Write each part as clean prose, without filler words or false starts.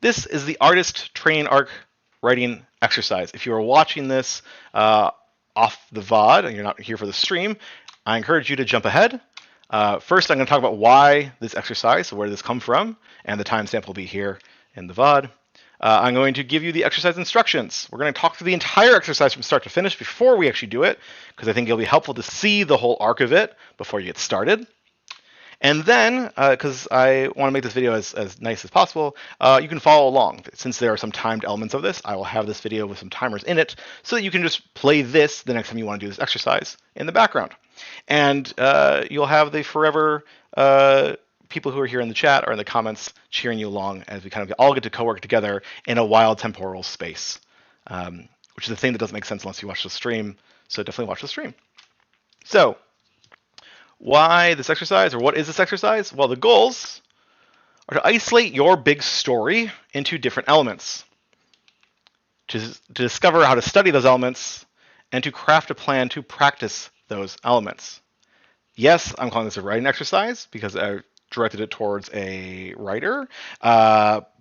This is the artist training arc writing exercise. If you are watching this off the VOD and you're not here for the stream, I encourage you to jump ahead. First, I'm going to talk about why this exercise, so where did this come from, and the timestamp will be here in the VOD. I'm going to give you the exercise instructions. We're going to talk through the entire exercise from start to finish before we actually do it, because I think it'll be helpful to see the whole arc of it before you get started. And then, because I want to make this video as nice as possible, you can follow along. Since there are some timed elements of this, I will have this video with some timers in it so that you can just play this the next time you want to do this exercise in the background. And you'll have the forever people who are here in the chat or in the comments cheering you along as we kind of all get to co-work together in a wild temporal space, which is a thing that doesn't make sense unless you watch the stream. So definitely watch the stream. So why this exercise, or what is this exercise? Well, the goals are to isolate your big story into different elements, to discover how to study those elements, and to craft a plan to practice those elements. Yes, I'm calling this a writing exercise because I directed it towards a writer. But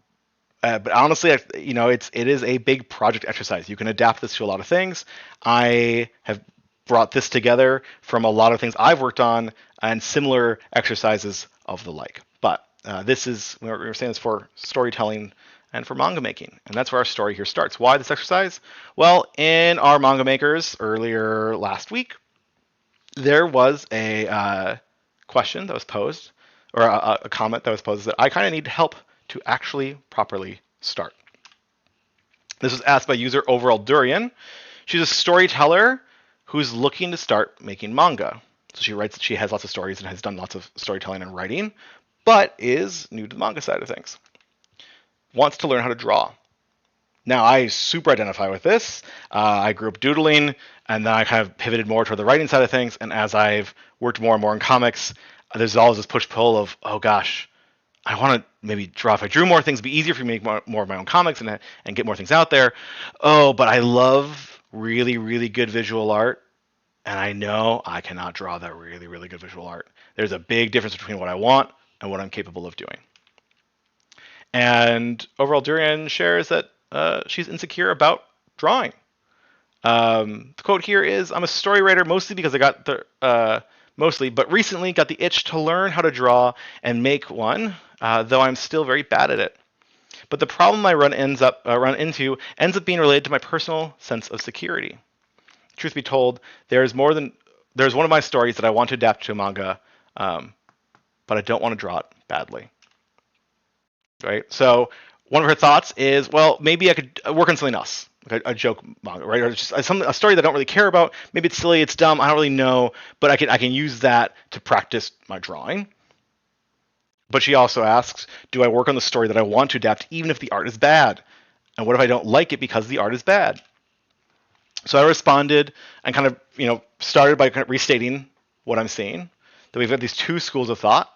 honestly, it is a big project exercise. You can adapt this to a lot of things. I have brought this together from a lot of things I've worked on and similar exercises of the like. But we're saying this for storytelling and for manga making. And that's where our story here starts. Why this exercise? Well, in our manga makers earlier last week, there was a question that was posed, or a comment that was posed that I kind of need help to actually properly start. This was asked by user Overall Durian. She's a storyteller who's looking to start making manga. So she writes, she has lots of stories and has done lots of storytelling and writing, but is new to the manga side of things. Wants to learn how to draw. Now, I super identify with this. I grew up doodling, and then I kind of pivoted more toward the writing side of things. And as I've worked more and more in comics, there's always this push-pull of, oh gosh, I want to maybe draw. If I drew more things, it'd be easier for me to make more of my own comics and get more things out there. Oh, but I love really, really good visual art, and I know I cannot draw that really, really good visual art. There's a big difference between what I want and what I'm capable of doing. And Overall Durian shares that she's insecure about drawing. The quote here is, I'm a story writer mostly because I got but recently got the itch to learn how to draw and make one, though I'm still very bad at it. But the problem I run into ends up being related to my personal sense of security. Truth be told, there's one of my stories that I want to adapt to a manga, but I don't want to draw it badly. Right? So one of her thoughts is, well, maybe I could work on something else, like a joke manga, right? Or just a story that I don't really care about. Maybe it's silly, it's dumb, I don't really know, but I can use that to practice my drawing. But she also asks, do I work on the story that I want to adapt even if the art is bad? And what if I don't like it because the art is bad? So I responded and kind of, started by kind of restating what I'm seeing. That we've got these two schools of thought.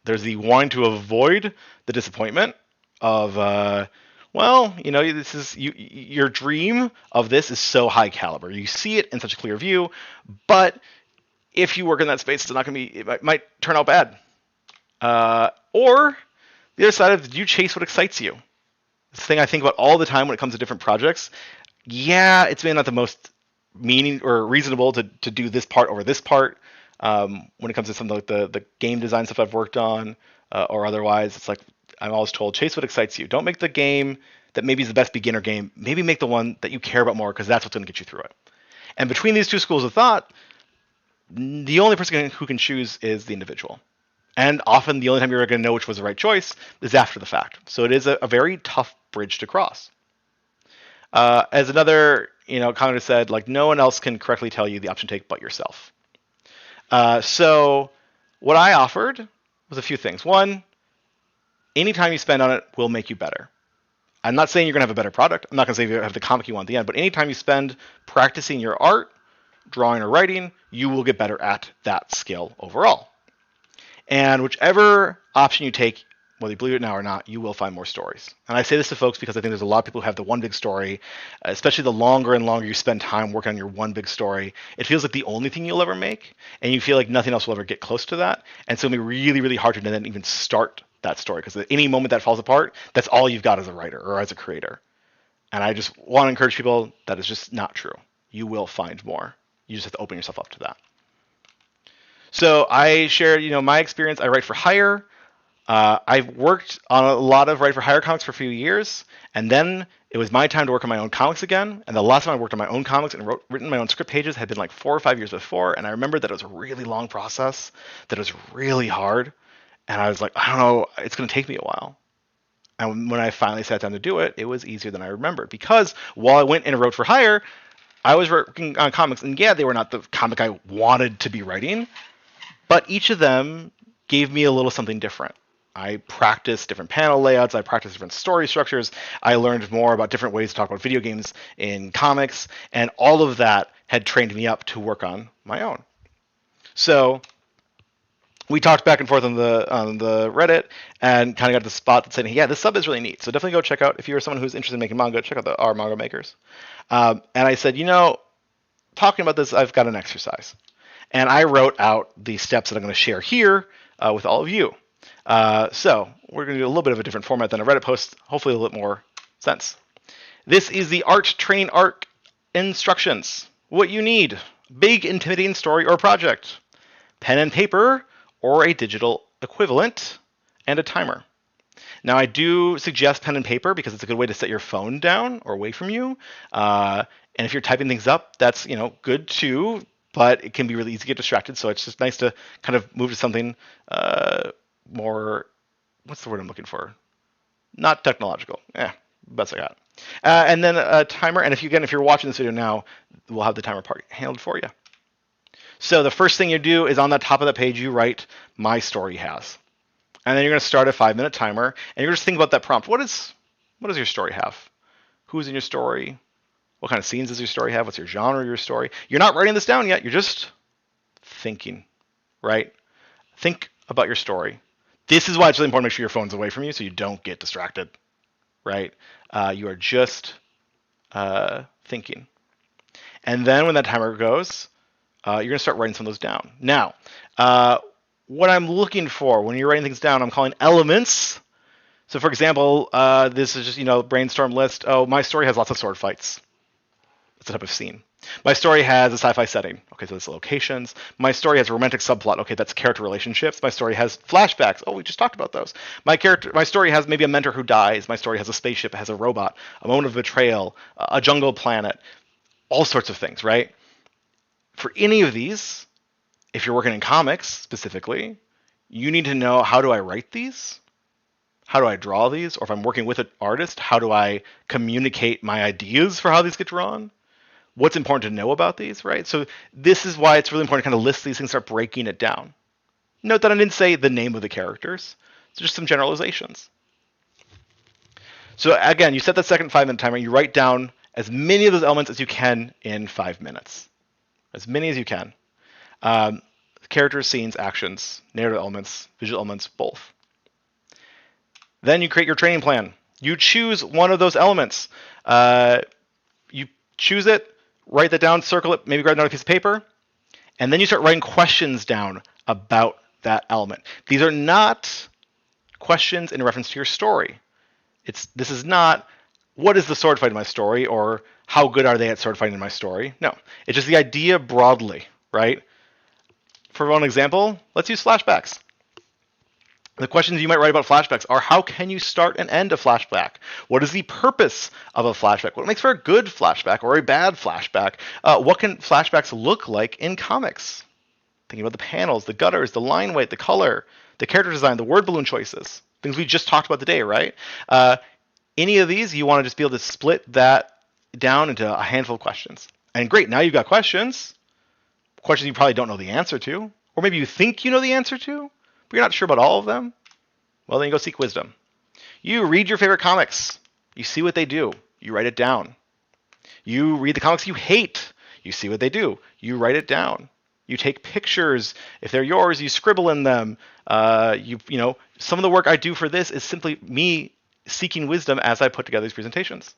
There's the wanting to avoid the disappointment of, this is your dream of this is so high caliber. You see it in such a clear view, but if you work in that space, it might turn out bad. Or the other side of, do you chase what excites you? This thing I think about all the time when it comes to different projects. Yeah, it's maybe not the most meaning or reasonable to do this part over this part. When it comes to something like the game design stuff I've worked on, or otherwise, it's like I'm always told, chase what excites you. Don't make the game that maybe is the best beginner game. Maybe make the one that you care about more, because that's what's going to get you through it. And between these two schools of thought, the only person who can choose is the individual. And often the only time you're going to know which was the right choice is after the fact. So it is a very tough bridge to cross. As another commenter said, like, no one else can correctly tell you the option to take but yourself. So what I offered was a few things. One, any time you spend on it will make you better. I'm not saying you're going to have a better product. I'm not going to say you have the comic you want at the end, but anytime you spend practicing your art, drawing or writing, you will get better at that skill overall. And whichever option you take, whether you believe it now or not, you will find more stories. And I say this to folks because I think there's a lot of people who have the one big story, especially the longer and longer you spend time working on your one big story, it feels like the only thing you'll ever make, and you feel like nothing else will ever get close to that. And so it'll be really, really hard to then even start that story, because at any moment that falls apart, that's all you've got as a writer or as a creator. And I just want to encourage people that is just not true. You will find more. You just have to open yourself up to that. So I shared, my experience. I write for hire. I've worked on a lot of write for hire comics for a few years, and then it was my time to work on my own comics again. And the last time I worked on my own comics and written my own script pages had been like 4 or 5 years before. And I remember that it was a really long process, that it was really hard. And I was like, I don't know, it's going to take me a while. And when I finally sat down to do it, it was easier than I remembered. Because while I went and wrote for hire, I was working on comics. And yeah, they were not the comic I wanted to be writing, but each of them gave me a little something different. I practiced different panel layouts. I practiced different story structures. I learned more about different ways to talk about video games in comics. And all of that had trained me up to work on my own. So we talked back and forth on the Reddit and kind of got the spot that said, yeah, this sub is really neat. So definitely go check out, if you're someone who's interested in making manga, check out our manga makers. And I said, talking about this, I've got an exercise. And I wrote out the steps that I'm going to share here with all of you. So we're going to do a little bit of a different format than a Reddit post, hopefully a little bit more sense. This is the art training arc instructions. What you need: big, intimidating story or project, pen and paper or a digital equivalent, and a timer. Now, I do suggest pen and paper because it's a good way to set your phone down or away from you. And if you're typing things up, that's good too. But it can be really easy to get distracted. So it's just nice to kind of move to something more, what's the word I'm looking for? Not technological. Best I got. And then a timer. And if you're watching this video now, we'll have the timer part handled for you. So the first thing you do is on the top of the page, you write "My story has." And then you're going to start a 5-minute timer. And you're just thinking about that prompt. What does your story have? Who's in your story? What kind of scenes does your story have? What's your genre of your story? You're not writing this down yet. You're just thinking, right? Think about your story. This is why it's really important to make sure your phone's away from you so you don't get distracted, right? You are just thinking. And then when that timer goes, you're going to start writing some of those down. Now, what I'm looking for when you're writing things down, I'm calling elements. So for example, this is just, brainstorm list. Oh, my story has lots of sword fights. That's the type of scene. My story has a sci-fi setting. Okay, so that's locations. My story has a romantic subplot. Okay, that's character relationships. My story has flashbacks. Oh, we just talked about those. My story has maybe a mentor who dies. My story has a spaceship. It has a robot, a moment of betrayal, a jungle planet, all sorts of things, right? For any of these, if you're working in comics specifically, you need to know, how do I write these? How do I draw these? Or if I'm working with an artist, how do I communicate my ideas for how these get drawn? What's important to know about these, right? So this is why it's really important to kind of list these things, start breaking it down. Note that I didn't say the name of the characters. It's just some generalizations. So again, you set that second 5-minute timer. You write down as many of those elements as you can in 5 minutes. As many as you can. Characters, scenes, actions, narrative elements, visual elements, both. Then you create your training plan. You choose one of those elements. You choose it, write that down, circle it, maybe grab another piece of paper, and then you start writing questions down about that element. These are not questions in reference to your story. This is not, what is the sword fight in my story, or how good are they at sword fighting in my story? No, it's just the idea broadly, right? For one example, let's use flashbacks. The questions you might write about flashbacks are, how can you start and end a flashback? What is the purpose of a flashback? What makes for a good flashback or a bad flashback? What can flashbacks look like in comics? Thinking about the panels, the gutters, the line weight, the color, the character design, the word balloon choices, things we just talked about today, right? Any of these, you want to just be able to split that down into a handful of questions. And great, now you've got questions you probably don't know the answer to, or maybe you think you know the answer to, but you're not sure about all of them. Well, then you go seek wisdom. You read your favorite comics. You see what they do. You write it down. You read the comics you hate. You see what they do. You write it down. You take pictures. If they're yours, you scribble in them. Some of the work I do for this is simply me seeking wisdom as I put together these presentations.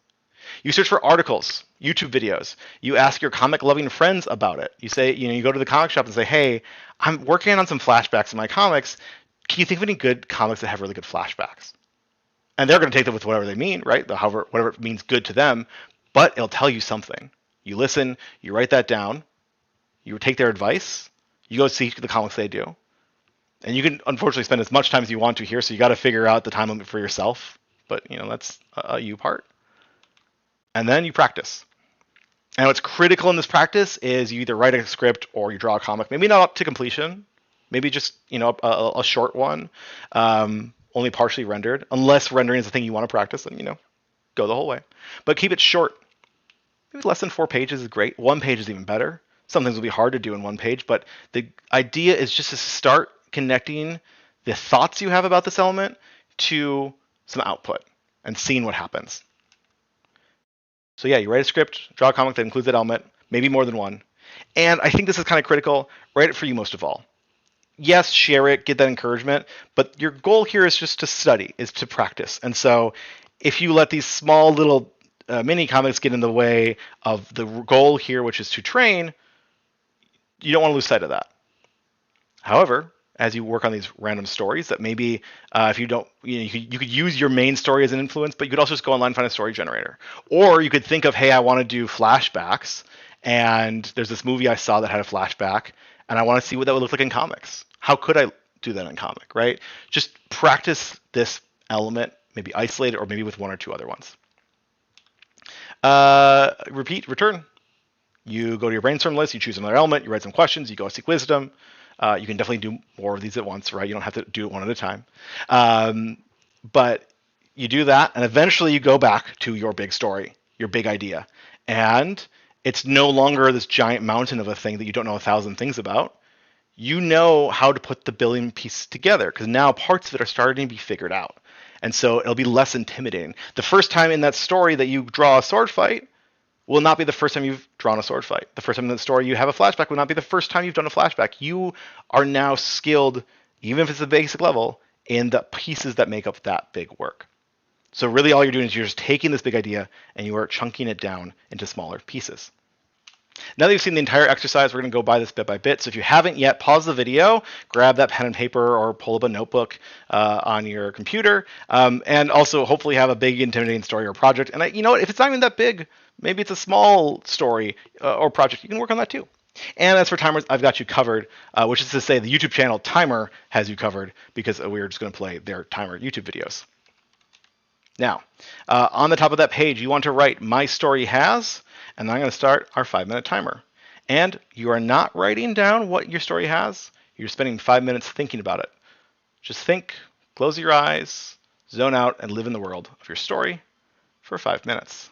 You search for articles, YouTube videos. You ask your comic-loving friends about it. You say, you go to the comic shop and say, hey, I'm working on some flashbacks in my comics. can you think of any good comics that have really good flashbacks? And they're going to take them with whatever they mean, right? However, whatever it means good to them, but it'll tell you something. You listen, you write that down, you take their advice, you go see the comics they do. And you can unfortunately spend as much time as you want to here, so you got to figure out the time limit for yourself. But that's a you part. And then you practice. And what's critical in this practice is you either write a script or you draw a comic. Maybe not up to completion. Maybe just a short one, only partially rendered. Unless rendering is the thing you want to practice, then go the whole way. But keep it short. Maybe less than 4 pages is great. 1 page is even better. Some things will be hard to do in 1 page, but the idea is just to start connecting the thoughts you have about this element to some output and seeing what happens. So yeah, you write a script, draw a comic that includes that element, maybe more than one. And I think this is kind of critical. Write it for you most of all. Yes, share it, get that encouragement, but your goal here is just to study, is to practice. And so if you let these small little mini comics get in the way of the goal here, which is to train, you don't want to lose sight of that. However, as you work on these random stories that maybe if you don't, you could use your main story as an influence, but you could also just go online and find a story generator. Or you could think of, hey, I want to do flashbacks, and there's this movie I saw that had a flashback, and I want to see what that would look like in comics. How could I do that in comic, right? Just practice this element, maybe isolate it, or maybe with 1 or 2 other ones. Return. You go to your brainstorm list, you choose another element, you write some questions, you go seek wisdom. You can definitely do more of these at once, right? You don't have to do it one at a time. But you do that, and eventually you go back to your big story, your big idea. And it's no longer this giant mountain of a thing that you don't know 1,000 things about. You know how to put the building pieces together, because now parts of it are starting to be figured out. And so it'll be less intimidating. The first time in that story that you draw a sword fight will not be the first time you've drawn a sword fight. The first time in the story you have a flashback will not be the first time you've done a flashback. You are now skilled, even if it's a basic level, in the pieces that make up that big work. So really all you're doing is you're just taking this big idea and you are chunking it down into smaller pieces. Now that you've seen the entire exercise, we're going to go by this bit by bit. So if you haven't yet, pause the video, grab that pen and paper, or pull up a notebook on your computer, and also hopefully have a big, intimidating story or project. And you know what? If it's not even that big, maybe it's a small story or project, you can work on that too. And as for timers, I've got you covered, which is to say the YouTube channel Timer has you covered because we're just going to play their Timer YouTube videos. Now, on the top of that page, you want to write "My story has," and I'm going to start our 5-minute timer. And you are not writing down what your story has. You're spending 5 minutes thinking about it. Just think, close your eyes, zone out, and live in the world of your story for 5 minutes.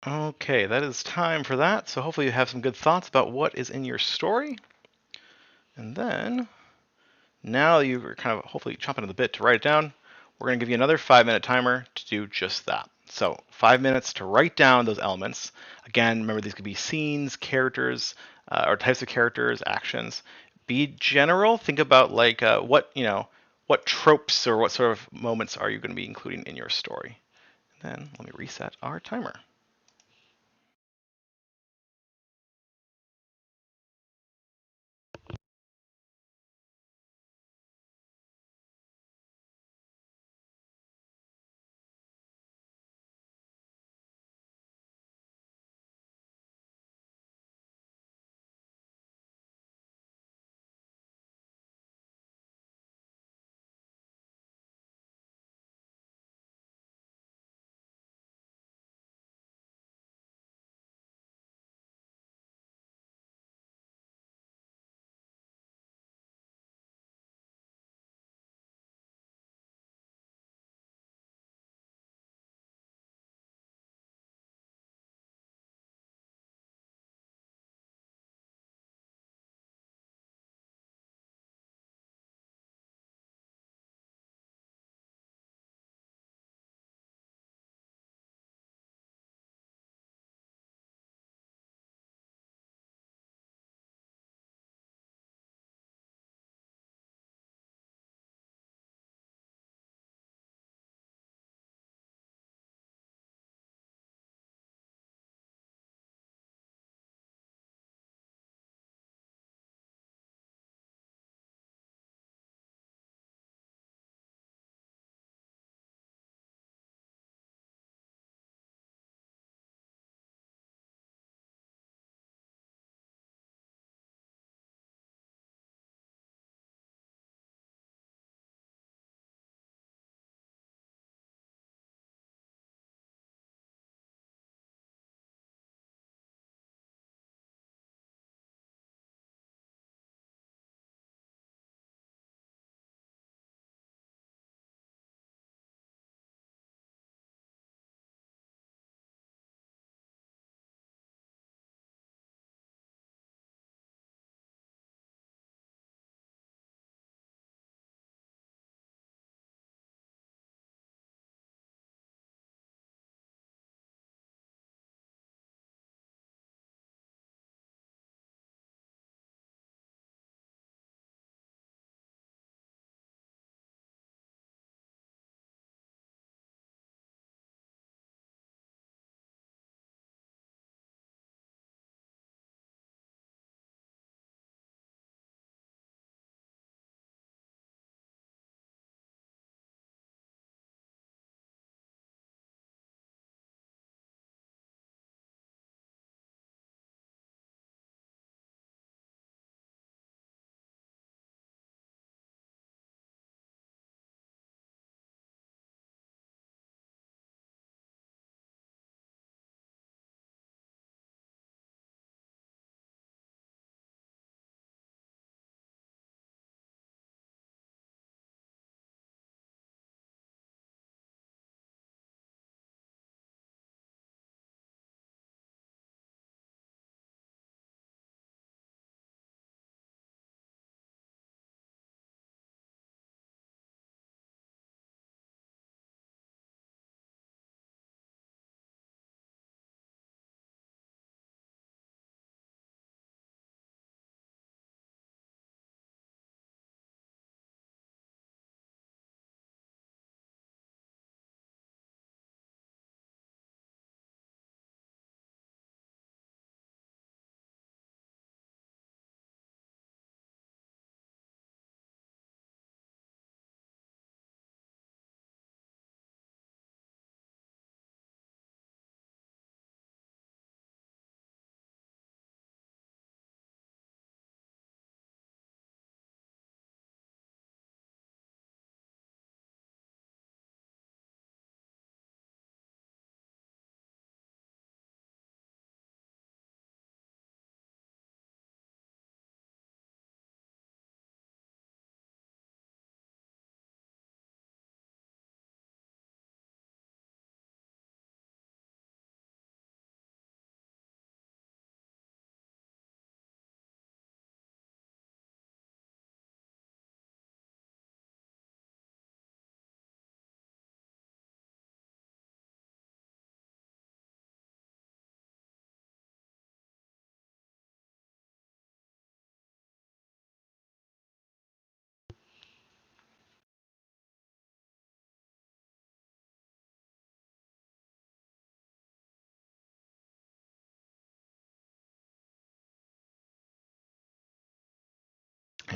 Okay, that is time for that. So hopefully you have some good thoughts about what is in your story. And then, now you're kind of hopefully chomping at the bit to write it down, we're going to give you another 5-minute timer to do just that. So 5 minutes to write down those elements. Again, remember these could be scenes, characters, or types of characters, actions. Be general. Think about like what tropes or what sort of moments are you going to be including in your story. Then let me reset our timer.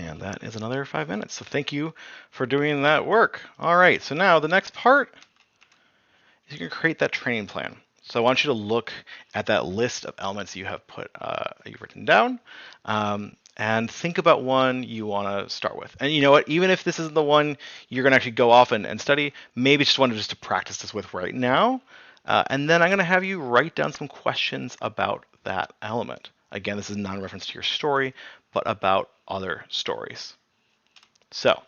And that is another 5 minutes. So thank you for doing that work. All right, so now the next part is you're going to create that training plan. So I want you to look at that list of elements you have you've written down, and think about one you want to start with. And you know what? Even if this isn't the one you're going to actually go off and study, maybe it's just one just to practice this with right now. And then I'm going to have you write down some questions about that element. Again, this is non-reference to your story, but about other stories. So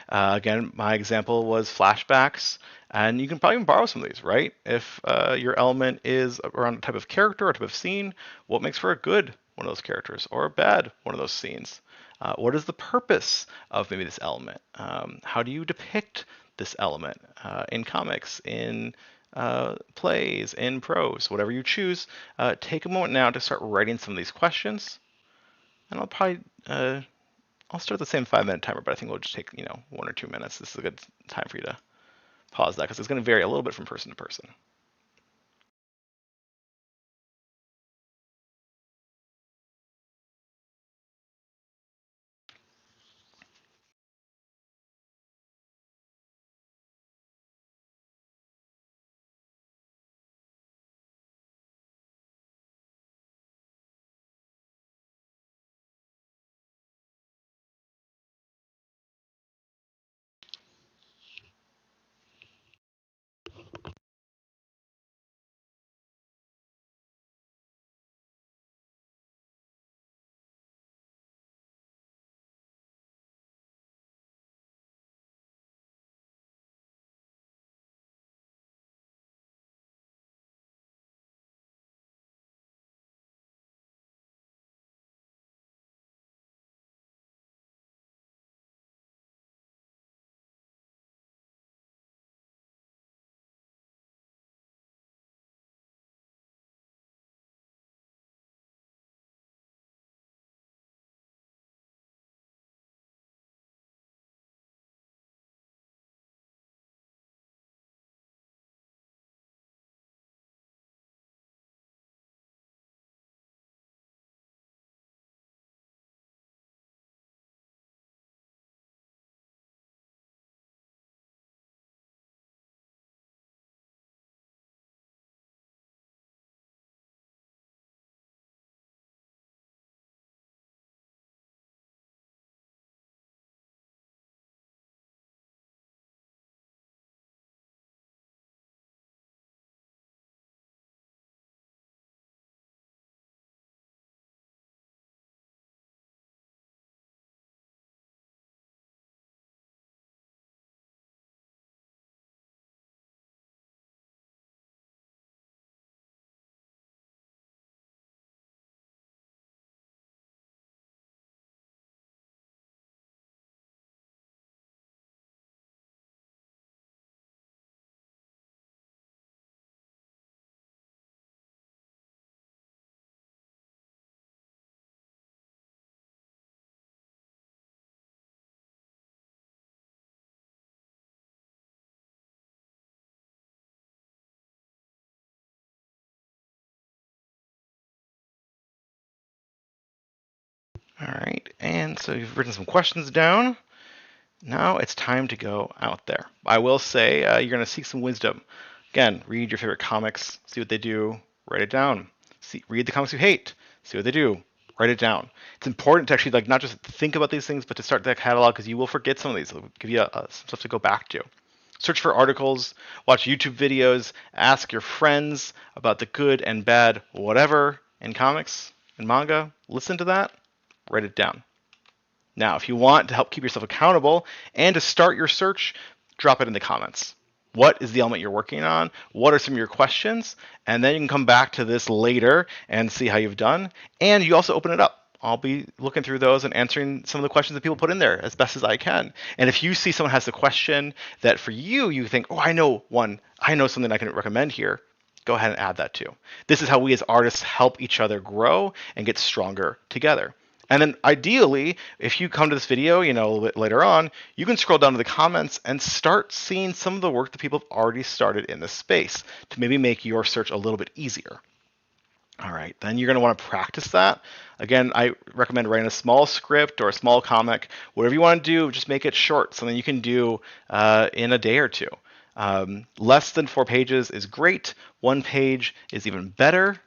again, my example was flashbacks, and you can probably even borrow some of these, right? If your element is around a type of character or type of scene, what makes for a good one of those characters or a bad one of those scenes? What is the purpose of maybe this element? How do you depict this element in comics, in plays, in prose, whatever you choose? Take a moment now to start writing some of these questions, and I'll start the same 5-minute timer, but I think we'll just take 1 or 2 minutes. This is a good time for you to pause that because it's going to vary a little bit from person to person. All right, and so you've written some questions down. Now it's time to go out there. I will say you're going to seek some wisdom. Again, read your favorite comics, see what they do, write it down. Read the comics you hate, see what they do, write it down. It's important to actually not just think about these things, but to start that catalog because you will forget some of these. It'll give you some stuff to go back to. Search for articles, watch YouTube videos, ask your friends about the good and bad whatever in comics and manga. Listen to that, write it down. Now, if you want to help keep yourself accountable and to start your search, drop it in the comments. What is the element you're working on? What are some of your questions? And then you can come back to this later and see how you've done. And you also open it up. I'll be looking through those and answering some of the questions that people put in there as best as I can. And if you see someone has a question that for you think, oh, I know something I can recommend here, go ahead and add that too. This is how we as artists help each other grow and get stronger together. And then ideally, if you come to this video, a little bit later on, you can scroll down to the comments and start seeing some of the work that people have already started in this space to maybe make your search a little bit easier. All right, then you're going to want to practice that. Again, I recommend writing a small script or a small comic. Whatever you want to do, just make it short, something you can do in a day or two. Less than 4 pages is great. 1 page is even better.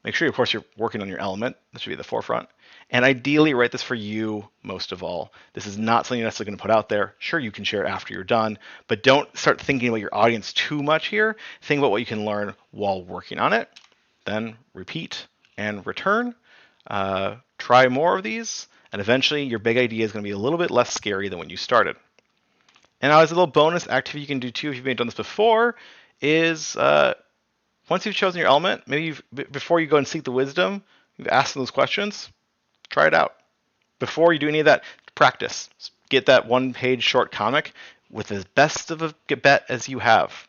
Make sure, of course, you're working on your element. That should be the forefront. And ideally, write this for you most of all. This is not something you're necessarily going to put out there. Sure, you can share it after you're done, but don't start thinking about your audience too much here. Think about what you can learn while working on it. Then repeat and return. Try more of these, and eventually your big idea is going to be a little bit less scary than when you started. And now, as a little bonus activity you can do too, if you've done this before, is once you've chosen your element, maybe before you go and seek the wisdom, you've asked those questions, try it out. Before you do any of that, practice. Get that 1 page short comic with as best of a bet as you have.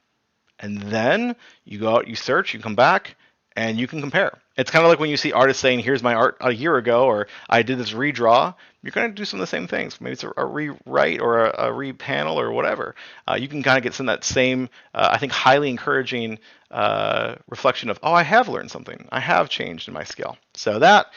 And then you go out, you search, you come back, and you can compare. It's kind of like when you see artists saying, here's my art a year ago, or I did this redraw. You're going to do some of the same things. Maybe it's a rewrite or a repanel or whatever. You can kind of get some of that same, I think, highly encouraging reflection of, oh, I have learned something. I have changed in my skill. So that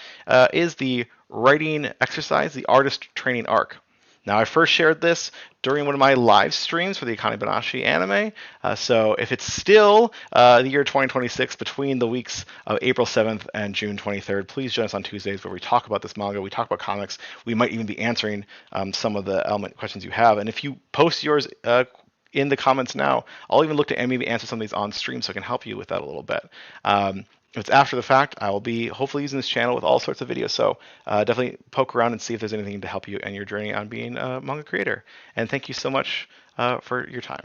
is the writing exercise, the artist training arc. Now, I first shared this during one of my live streams for the Akane Banashi anime. So if it's still the year 2026 between the weeks of April 7th and June 23rd, please join us on Tuesdays where we talk about this manga, we talk about comics. We might even be answering some of the element questions you have. And if you post yours in the comments now, I'll even look to maybe answer some of these on stream so I can help you with that a little bit. If it's after the fact, I will be hopefully using this channel with all sorts of videos. So definitely poke around and see if there's anything to help you in your journey on being a manga creator. And thank you so much for your time.